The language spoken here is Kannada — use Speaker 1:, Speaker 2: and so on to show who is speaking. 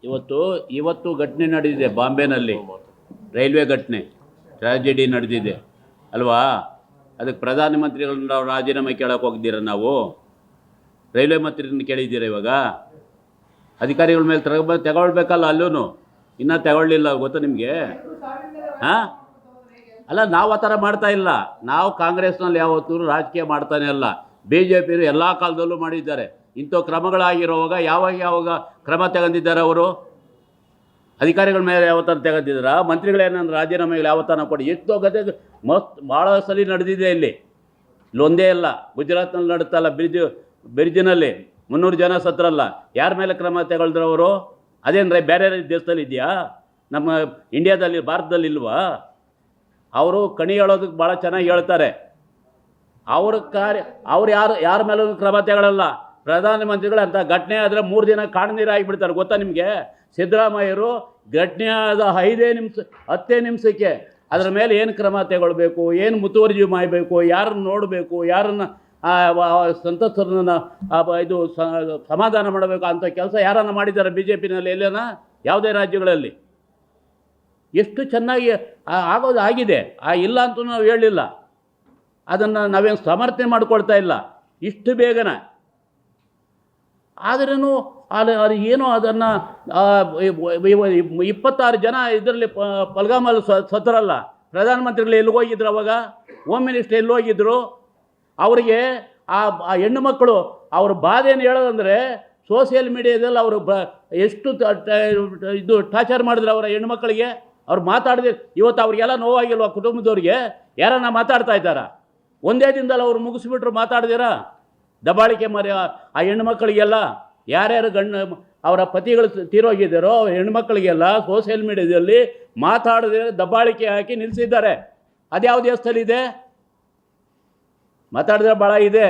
Speaker 1: ಇವತ್ತು ಘಟನೆ ನಡೆದಿದೆ ಬಾಂಬೆನಲ್ಲಿ, ರೈಲ್ವೆ ಘಟನೆ, ಟ್ರಾಜಿಡಿ ನಡೆದಿದೆ ಅಲ್ವಾ? ಅದಕ್ಕೆ ಪ್ರಧಾನಮಂತ್ರಿಗಳನ್ನ ನಾವು ರಾಜೀನಾಮೆ ಕೇಳೋಕೆ ಹೋಗಿದ್ದೀರ? ನಾವು ರೈಲ್ವೆ ಮಂತ್ರಿನ ಕೇಳಿದ್ದೀರ? ಇವಾಗ ಅಧಿಕಾರಿಗಳ ಮೇಲೆ ತಗೊಳ್ಬೇಕಲ್ಲ, ಅಲ್ಲೂ ಇನ್ನೂ ತಗೊಳ್ಳಿಲ್ಲ, ಗೊತ್ತಾ ನಿಮಗೆ? ಹಾಂ, ಅಲ್ಲ, ನಾವು ಆ ಥರ ಮಾಡ್ತಾ ಇಲ್ಲ. ನಾವು ಕಾಂಗ್ರೆಸ್ನಲ್ಲಿ ಯಾವತ್ತೂ ರಾಜಕೀಯ ಮಾಡ್ತಾನೆ ಅಲ್ಲ. ಬಿ ಜೆ ಪಿಯರು ಎಲ್ಲ ಕಾಲದಲ್ಲೂ ಮಾಡಿದ್ದಾರೆ. ಇಂಥ ಕ್ರಮಗಳಾಗಿರುವಾಗ ಯಾವಾಗ ಕ್ರಮ ತಗೊಂಡಿದ್ದಾರೆ ಅವರು? ಅಧಿಕಾರಿಗಳ ಮೇಲೆ ಯಾವತ್ತಾನ ತೆಗೆದಿದ್ದಾರ? ಮಂತ್ರಿಗಳೇನಂದ್ರೆ ರಾಜೀನಾಮೆಗಳು ಯಾವತ್ತಾನ ಕೊಡಿ? ಎಷ್ಟು ಗದೆ ಭಾಳ ಸಲ ನಡೆದಿದೆ ಇಲ್ಲೊಂದೇ ಇಲ್ಲ. ಗುಜರಾತ್ನಲ್ಲಿ ನಡುತ್ತಲ್ಲ, ಬ್ರಿಡ್ಜಿನಲ್ಲಿ 300 ಜನ ಸತ್ರಲ್ಲ. ಯಾರ ಮೇಲೆ ಕ್ರಮ ತಗೊಳಿದ್ರು ಅವರು? ಅದೇನು ಬೇರೆ ದೇಶದಲ್ಲಿ ಇದೆಯಾ? ನಮ್ಮ ಇಂಡಿಯಾದಲ್ಲಿ, ಭಾರತದಲ್ಲಿ ಇಲ್ವಾ? ಅವರು ಕಣಿ ಹೇಳೋದಕ್ಕೆ ಭಾಳ ಚೆನ್ನಾಗಿ ಹೇಳ್ತಾರೆ. ಅವ್ರು ಯಾರ ಮೇಲೂ ಕ್ರಮ ತಗೊಳ್ಳಲ್ಲ. ಪ್ರಧಾನಮಂತ್ರಿಗಳು ಅಂತ ಘಟನೆ ಆದರೆ 3 ದಿನ ಕಾಣನೀರಾಗಿಬಿಡ್ತಾರೆ, ಗೊತ್ತಾ ನಿಮಗೆ? ಸಿದ್ದರಾಮಯ್ಯರು ಘಟನೆ ಆದ 10 ನಿಮಿಷಕ್ಕೆ ಅದರ ಮೇಲೆ ಏನು ಕ್ರಮ ತಗೊಳ್ಬೇಕು, ಏನು ಮುತುವರ್ಜಿ ಮಾಡಬೇಕು, ಯಾರನ್ನು ನೋಡಬೇಕು, ಯಾರನ್ನು ಸಂತ್ರಸ್ತರನ್ನ ಇದು ಸಮಾಧಾನ ಮಾಡಬೇಕು ಅಂಥ ಕೆಲಸ ಯಾರನ್ನು ಮಾಡಿದ್ದಾರೆ ಬಿ ಜೆ ಪಿನಲ್ಲಿ? ಎಲ್ಲೇನ ಯಾವುದೇ ರಾಜ್ಯಗಳಲ್ಲಿ ಎಷ್ಟು ಚೆನ್ನಾಗಿ ಆಗಿದೆ. ಇಲ್ಲ ಅಂತೂ ನಾವು ಹೇಳಲಿಲ್ಲ. ಅದನ್ನು ನಾವೇನು ಸಮರ್ಥನೆ ಮಾಡ್ಕೊಳ್ತಾ ಇಲ್ಲ ಇಷ್ಟು ಬೇಗನ. ಆದ್ರೂ ಅದು ಏನೋ ಅದನ್ನು 26 ಜನ ಇದರಲ್ಲಿ ಪಲ್ಗಾಮಲ್ಲಿ ಸತ್ತರಲ್ಲ. ಪ್ರಧಾನಮಂತ್ರಿಗಳು ಎಲ್ಲಿಗೋಗಿದ್ರು ಅವಾಗ? ಹೋಮ್ ಮಿನಿಸ್ಟರ್ ಎಲ್ಲೋಗಿದ್ರು? ಅವರಿಗೆ ಆ ಹೆಣ್ಣು ಮಕ್ಕಳು ಅವ್ರ ಬಾಧೆಯನ್ನು ಹೇಳೋದಂದರೆ ಸೋಷಿಯಲ್ ಮೀಡಿಯಾದಲ್ಲಿ ಅವರು ಎಷ್ಟು ಇದು ಟಾರ್ಚರ್ ಮಾಡಿದ್ರು ಅವರ ಹೆಣ್ಮಕ್ಳಿಗೆ. ಅವ್ರು ಮಾತಾಡಿದ್ರೆ ಇವತ್ತು ಅವ್ರಿಗೆಲ್ಲ ನೋವಾಗಿಲ್ವ? ಕುಟುಂಬದವ್ರಿಗೆ ಯಾರನ್ನ ಮಾತಾಡ್ತಾ ಇದ್ದಾರಾ? ಒಂದೇ ದಿನದಲ್ಲಿ ಅವ್ರು ಮುಗಿಸ್ಬಿಟ್ರು ಮಾತಾಡ್ದಿರಾ? ದಬ್ಬಾಳಿಕೆ ಮಾಡಿ ಆ ಹೆಣ್ಮಕ್ಳಿಗೆಲ್ಲ ಯಾರ್ಯಾರು ಅವರ ಪತಿಗಳು ತೀರೋಗಿದ್ದಾರೋ ಹೆಣ್ಮಕ್ಳಿಗೆಲ್ಲ ಸೋಷಿಯಲ್ ಮೀಡಿಯಾದಲ್ಲಿ ಮಾತಾಡದೆ ದಬ್ಬಾಳಿಕೆ ಹಾಕಿ ನಿಲ್ಲಿಸಿದ್ದಾರೆ. ಅದ್ಯಾವ ದೇಶದಲ್ಲಿದೆ? ಮಾತಾಡಿದ್ರೆ ಭಾಳ ಇದೆ.